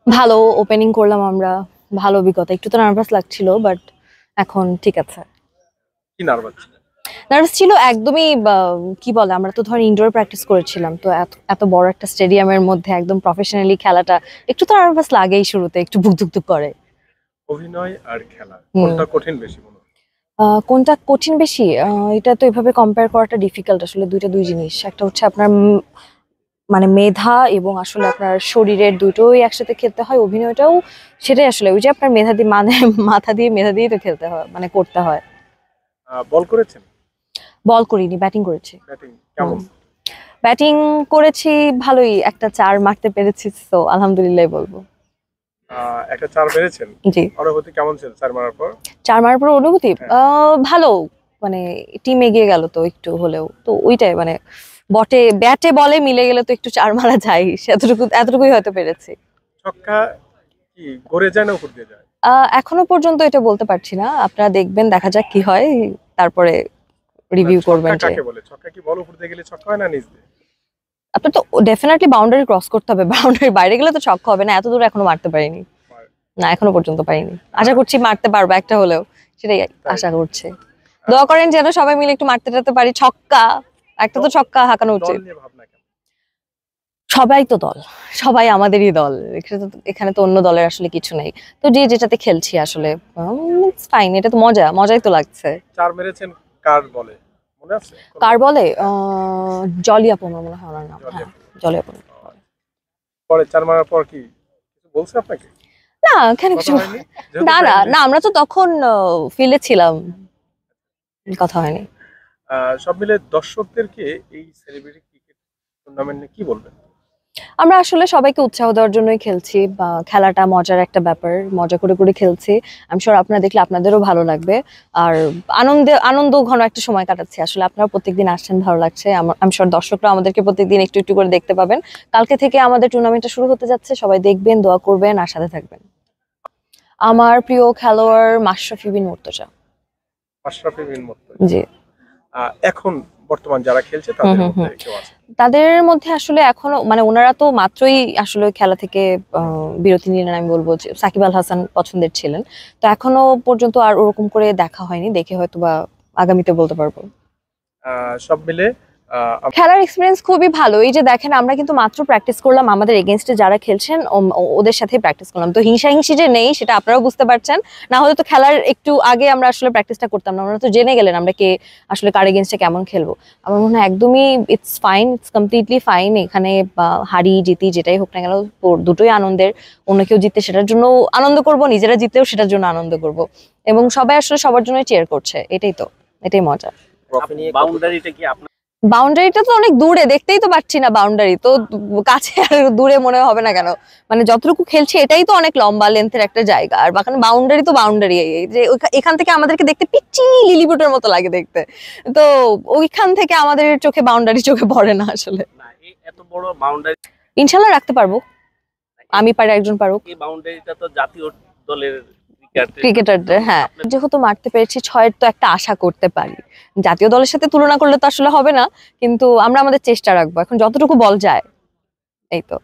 ভালো ওপেনিং করলাম আমরা, ভালো অভিজ্ঞতা। একটু তো নার্ভাস লাগছিল, বাট এখন ঠিক আছে। কি নার্ভাস ছিল? নার্ভাস ছিল একদমই, কি বলে, আমরা তো ধর ইনডোর প্র্যাকটিস করেছিলাম, তো এত এত বড় একটা স্টেডিয়ামের মধ্যে একদম প্রফেশনালি খেলাটা একটু তো নার্ভাস লাগেই, শুরুতে একটু বুক ধুক করে। অভিনয় আর খেলা হুম। কোনটা কঠিন বেশি মনে হয়? কোনটা কঠিন বেশি? এটা তো এভাবে কম্পেয়ার করাটা ডিফিকাল্ট। আসলে দুইটা দুই জিনিস। একটা হচ্ছে আপনার মানে মেধা এবং আসলে আপনার শরীরের দুটোই একসাথে খেলতে হয়। অভিনয়টাও সেটাই আসলে, ওই যে আপনার মেধা দিয়ে মানে মাথা দিয়ে মেধা দিয়ে তো খেলতে হয়, মানে করতে হয়। বল করেছেন? বল করিনি, ব্যাটিং করেছি। ব্যাটিং কেমন? ব্যাটিং করেছি ভালোই, একটা 4 মারতে পেরেছি, তো আলহামদুলিল্লাহ বলবো। একটা 4 মেরেছেন। জি। অনুভূতি কেমন ছিল 4 মারার পর? 4 মারার পর অনুভূতি হ্যাঁ। ভালো। মানে টিম এগিয়ে গেল তো একটু হলেও, তো ওইটাই মানে বটে ব্যাটে বলে মিলে গেলে তো একটু 4 মারা যায়, এতটুকুই হয়তো পেরেছি। ছক্কা কি গড়ে যায় না উপর দিয়ে যায়? এখনো পর্যন্ত এটা বলতে পারছি না, আপনারা দেখবেন, দেখা যাক কি হয়, তারপরে না, রিভিউ করবেন ছক্কা যে। কাকে বলে? ছক্কা কি বল উপর দিয়ে গেলে ছক্কা হয় না নিচ দিয়ে? আপনার তো ডেফিনেটলি বাউন্ডারি ক্রস করতে হবে, বাউন্ডারি বাইরে গেলে তো ছক্কা হবে না। এত দূর এখনো মারতে পারিনি, না এখনো পর্যন্ত পারিনি। আশা করছি মারতে পারবো একটা হলেও, সেটাই আশা করছি। দোয়া করেন যেন সবাই মিলে একটু মারতে টারতে পারি ছক্কা, একটা তো ছক্কা হাঁকানো উচিত। দল নিয়ে ভাবনা কেমন? সবাই তো দল, সবাই আমাদেরই দল, এখানে তো অন্য দলের আসলে কিছু নেই। তো যে যেটাতে খেলছি আসলে ফাইন, এটা তো মজাই তো লাগছে। 4 মেরেছেন কার বলে মনে আছে? কার বলে? জলি আপু আমার মনে হয় ওনার নাম। জলি হ্যাঁ, আপু। জলি আপু। পরে 4 মারার পর কি কিছু বলছে আপনাকে? না, কেন কথা কিছু? হয়নি? যেহেতু না না friendly, না, আমরা তো তখন ফিল্ডে ছিলাম, কথা হয়নি। সব মিলে দর্শকদেরকে এই সেলিব্রিটি ক্রিকেট টুর্নামেন্ট নিয়ে কি বলবেন? আমরা আসলে সবাইকে উৎসাহ দেওয়ার জন্যই খেলছি, বা খেলাটা মজার একটা ব্যাপার, মজা করে করে খেলছি। আমি শিওর আপনারা দেখলে আপনাদেরও ভালো লাগবে। আর আনন্দ ঘন একটা সময় কাটাচ্ছি আসলে। আপনারা প্রত্যেকদিন আসছেন, ভালো লাগছে। আমি শিওর দর্শকরা আমাদেরকে প্রত্যেকদিন একটু একটু করে দেখতে পাবেন। কালকে থেকে আমাদের টুর্নামেন্টটা শুরু হতে যাচ্ছে, সবাই দেখবেন, দোয়া করবেন আর সাথে থাকবেন। আমার প্রিয় খেলোয়াড় মাশরাফি বিন মুর্তজা। মাশরাফি বিন মুর্তজা। জি। এখন বর্তমান যারা খেলছে হুম তাদের হুম হুম। মধ্যে কেউ আছে? তাদের মধ্যে আসলে এখনো মানে ওনারা তো মাত্রই আসলে খেলা থেকে বিরতি নিলেন, আমি বলবো যে সাকিব আল হাসান পছন্দের ছিলেন। তো এখনো পর্যন্ত আর ওরকম করে দেখা হয়নি, দেখে হয়তো বা আগামীতে বলতে পারবো। সব মিলে খেলার এক্সপিরিয়েন্স খুবই ভালো। এই যে দেখেন, আমরা কিন্তু মাত্র প্র্যাকটিস করলাম, আমাদের এগেনস্টে যারা খেলছেন ওদের সাথেই প্র্যাকটিস করলাম। তো হিংসাহিংসি যে নেই সেটা আপনারাও বুঝতে পারছেন। না হলে তো খেলার একটু আগে আমরা আসলে প্র্যাকটিসটা করতাম না, আমরা তো জেনে গেলেন আমরা কে আসলে কার এগেনস্টে কেমন খেলবো। আমার মনে হয় একদমই it's fine, it's completely fine. এখানে হারি জিতি যেটাই হোক না কেন, দুটোই আনন্দের। অন্য কেউ জিততে সেটার জন্য আনন্দ করব, নিজেরা জিতলেও সেটার জন্য আনন্দ করব, এবং সবাই আসলে সবার জন্যই চেয়ার করছে, এটাই মজা। বাউন্ডারিটা কি আপনার? বাউন্ডারিটা তো অনেক দূরে, দেখতেই তো পাচ্ছি না বাউন্ডারি তো। কাছে আর দূরে মনে হবে না কেন? মানে যতটুকু খেলছি এটাই তো অনেক লম্বা লেন্থের একটা জায়গা, আর বাকি বাউন্ডারি তো বাউন্ডারি। যে এখান থেকে আমাদেরকে দেখতে পিচ্চি লিলিপুটের মতো লাগে দেখতে, তো ওইখান থেকে আমাদের চোখে বাউন্ডারি চোখে পড়ে না আসলে। না, এত বড় বাউন্ডারি ইনশাল্লাহ রাখতে পারবো, আমি পারি, একজন পারুক। এই বাউন্ডারিটা তো জাতীয় দলের ক্রিকেটারদের, হ্যাঁ, যেহেতু মারতে পেরেছি 6-এর তো একটা আশা করতে পারি। জাতীয় দলের সাথে তুলনা করলে তো আসলে হবে না, কিন্তু আমরা আমাদের চেষ্টা রাখবো এখন যতটুকু বল যায়, এই তো।